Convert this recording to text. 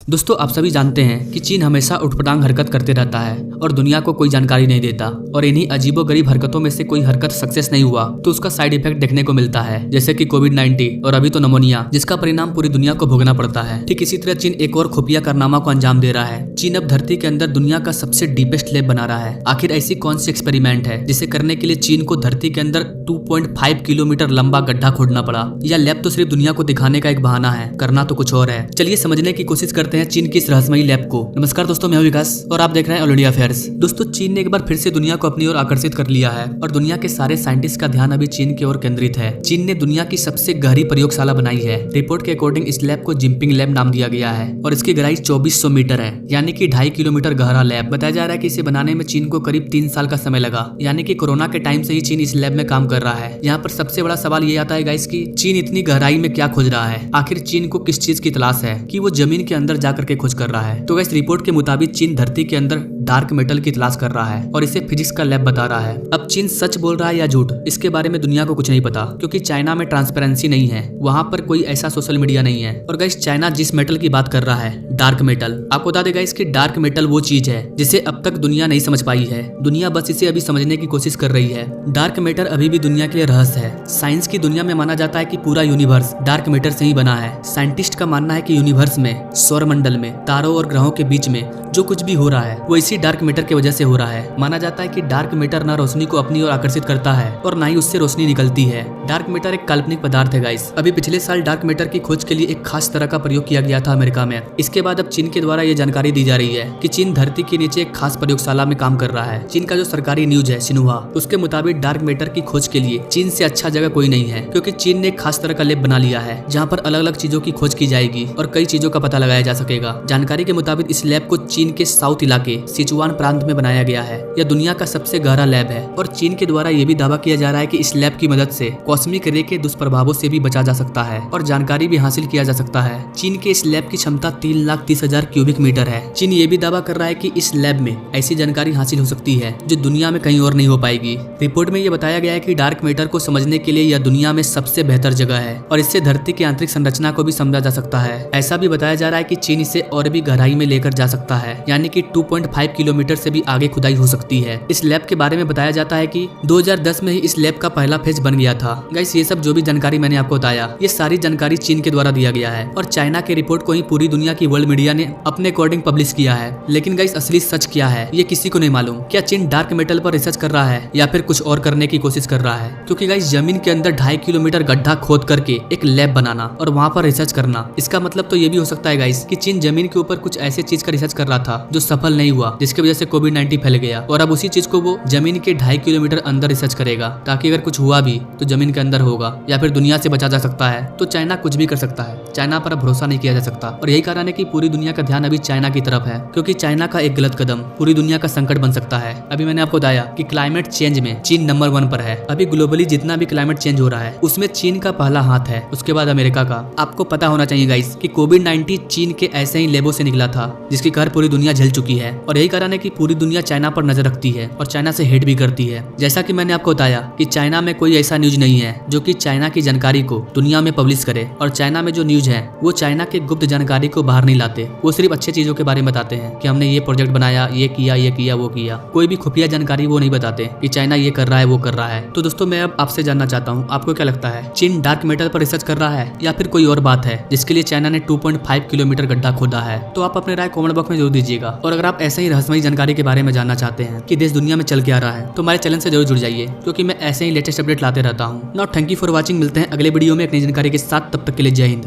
दोस्तों आप सभी जानते हैं कि चीन हमेशा उठपटांग हरकत करते रहता है और दुनिया को कोई जानकारी नहीं देता और इन्हीं अजीबोगरीब हरकतों में से कोई हरकत सक्सेस नहीं हुआ तो उसका साइड इफेक्ट देखने को मिलता है, जैसे कि कोविड-19 और अभी तो निमोनिया, जिसका परिणाम पूरी दुनिया को भोगना पड़ता है। ठीक इसी तरह चीन एक और खुफिया कारनामा को अंजाम दे रहा है। चीन अब धरती के अंदर दुनिया का सबसे डीपेस्ट लैब बना रहा है। आखिर ऐसी कौन सी एक्सपेरिमेंट है जिसे करने के लिए चीन को धरती के अंदर 2.5 किलोमीटर लंबा गड्ढा खोदना पड़ा? यह लैब तो सिर्फ दुनिया को दिखाने का एक बहाना है, करना तो कुछ और है। चलिए समझने की कोशिश करते हैं चीन की इस रहस्यमयी लैब को। नमस्कार दोस्तों, मैं हूं विकास और आप देख रहे हैं ऑल इंडिया अफेयर्स। दोस्तों चीन ने एक बार फिर से दुनिया को अपनी ओर आकर्षित कर लिया है और दुनिया के सारे साइंटिस्ट का ध्यान अभी चीन की ओर केंद्रित है। चीन ने दुनिया की सबसे गहरी प्रयोगशाला बनाई है। रिपोर्ट के अकॉर्डिंग इस लैब को जिनपिंग लैब नाम दिया गया है और इसकी गहराई 2400 मीटर है, यानी कि 2.5 किलोमीटर गहरा लैब। बताया जा रहा है कि इसे बनाने में चीन को करीब 3 साल का समय लगा, यानी कि कोरोना के टाइम से ही चीन इस लैब में काम कर रहा है। यहाँ पर सबसे बड़ा सवाल ये आता है गाइस कि चीन इतनी गहराई में क्या खोज रहा है? आखिर चीन को किस चीज की तलाश है कि वो जमीन के अंदर जाकर के खोज कर रहा है? तो गाइस रिपोर्ट के मुताबिक चीन धरती के अंदर डार्क मेटल की तलाश कर रहा है और इसे फिजिक्स का लैब बता रहा है। अब चीन सच बोल रहा है या झूठ, इसके बारे में दुनिया को कुछ नहीं पता, क्योंकि चाइना में ट्रांसपेरेंसी नहीं है, वहाँ पर कोई ऐसा सोशल मीडिया नहीं है। और गाइस चाइना जिस मेटल की बात कर रहा है, डार्क मेटल, आपको बता देगा इसकी डार्क मेटल वो चीज है जिसे अब तक दुनिया नहीं समझ पाई है। दुनिया बस इसे अभी समझने की कोशिश कर रही है। डार्क मैटर अभी भी दुनिया के लिए रहस्य है। साइंस की दुनिया में माना जाता है कि पूरा यूनिवर्स डार्क मैटर से ही बना है। साइंटिस्ट का मानना है कि यूनिवर्स में, सौर मंडल में, तारों और ग्रहों के बीच में जो कुछ भी हो रहा है वो इसी डार्क मैटर की वजह से हो रहा है। माना जाता है कि डार्क मैटर ना रोशनी को अपनी ओर आकर्षित करता है और ना ही उससे रोशनी निकलती है। डार्क मैटर एक काल्पनिक पदार्थ है गाइस। अभी पिछले साल डार्क मैटर की खोज के लिए एक खास तरह का प्रयोग किया गया था अमेरिका में। इसके बाद अब चीन के द्वारा ये जानकारी दी जा रही है कि चीन धरती के नीचे एक खास प्रयोगशाला में काम कर रहा है। चीन का जो सरकारी न्यूज है सिन्हुआ, उसके मुताबिक डार्क मैटर की खोज के लिए चीन से अच्छा जगह कोई नहीं है, क्योंकि चीन ने एक खास तरह का लैब बना लिया है जहाँ पर अलग अलग चीजों की खोज की जाएगी और कई चीजों का पता लगाया जा सकेगा। जानकारी के मुताबिक इस लैब को चीन के साउथ इलाके सिचुआन प्रांत में बनाया गया है। यह दुनिया का सबसे गहरा लैब है और चीन के द्वारा यह भी दावा किया जा रहा है कि इस लैब की मदद से कॉस्मिक रे के दुष्प्रभावों से भी बचा जा सकता है और जानकारी भी हासिल किया जा सकता है। चीन के इस लैब की क्षमता 3,30,000 क्यूबिक मीटर है। चीन ये भी दावा कर रहा है कि इस लैब में ऐसी जानकारी हासिल हो सकती है जो दुनिया में कहीं और नहीं हो पाएगी। रिपोर्ट में यह बताया गया है कि डार्क मैटर को समझने के लिए यह दुनिया में सबसे बेहतर जगह है और इससे धरती की आंतरिक संरचना को भी समझा जा सकता है। ऐसा भी बताया जा रहा है कि चीन इसे और भी गहराई में लेकर जा सकता है, यानी कि 2.5 किलोमीटर से भी आगे खुदाई हो सकती है। इस लैब के बारे में बताया जाता है कि 2010 में ही इस लैब का पहला फेज बन गया था। गाइस ये सब जो भी जानकारी मैंने आपको बताया, ये सारी जानकारी चीन के द्वारा दिया गया है और चाइना के रिपोर्ट को ही पूरी दुनिया की वर्ल्ड मीडिया ने अपने अकॉर्डिंग पब्लिश किया है। लेकिन गाइस असली सच क्या है ये किसी को नहीं मालूम। क्या चीन डार्क मेटल पर रिसर्च कर रहा है या फिर कुछ और करने की कोशिश कर रहा है? क्योंकि गाइस जमीन के अंदर 2.5 किलोमीटर गड्ढा खोद करके एक लैब बनाना और वहाँ पर रिसर्च करना, इसका मतलब तो ये भी हो सकता है गाइस कि चीन जमीन के ऊपर कुछ ऐसे चीज का रिसर्च कर रहा था जो सफल नहीं हुआ, जिसकी वजह से कोविड-19 फैल गया और अब उसी चीज को वो जमीन के 2.5 किलोमीटर अंदर रिसर्च करेगा, ताकि अगर कुछ हुआ भी तो जमीन के अंदर होगा या फिर दुनिया से बचा जा सकता है। तो चाइना कुछ भी कर सकता है, चाइना पर भरोसा नहीं किया जा सकता और यही कारण है कि पूरी दुनिया का ध्यान अभी चाइना की तरफ है, क्योंकि चाइना का एक गलत कदम पूरी दुनिया का संकट बन सकता है। अभी मैंने आपको बताया कि क्लाइमेट चेंज में चीन नंबर 1 पर है। अभी ग्लोबली जितना भी क्लाइमेट चेंज हो रहा है उसमें चीन का पहला हाथ है, उसके बाद अमेरिका का। आपको पता होना चाहिए गाइस कि कोविड-19 चीन के ऐसे ही लेबों से निकला था जिसकी कहर पूरी दुनिया झेल चुकी है और यही कारण है कि पूरी दुनिया चाइना पर नजर रखती है और चाइना से हेट भी करती है। जैसा कि मैंने आपको बताया कि चाइना में कोई ऐसा न्यूज नहीं है जो कि चाइना की जानकारी को दुनिया में पब्लिश करे और चाइना में जो न्यूज है वो चाइना के गुप्त जानकारी को बाहर नहीं लाते। वो सिर्फ अच्छे चीजों के बारे में बताते हैं कि हमने ये प्रोजेक्ट बनाया, ये किया वो किया। कोई भी खुफिया जानकारी वो नहीं बताते कि चाइना ये कर रहा है वो कर रहा है। तो दोस्तों मैं अब आपसे जानना चाहता हूँ, आपको क्या लगता है चीन डार्क मैटर पर रिसर्च कर रहा है या फिर कोई और बात है जिसके लिए चाइना ने 2.5 किलोमीटर गड्ढा खोदा है? तो आप अपने राय कमेंट बॉक्स में जरूर दीजिएगा और अगर आप ऐसे ही रहस्यमयी जानकारी के बारे में जानना चाहते हैं कि देश दुनिया में चल के आ रहा है तो हमारे चैनल से जरूर जुड़ जाइए, क्योंकि मैं ऐसे ही लेटेस्ट अपडेट लाते रहता हूँ। Now thank you for watching. मिलते हैं अगले वीडियो में एक नई जानकारी के साथ, तब तक के लिए जय हिंद।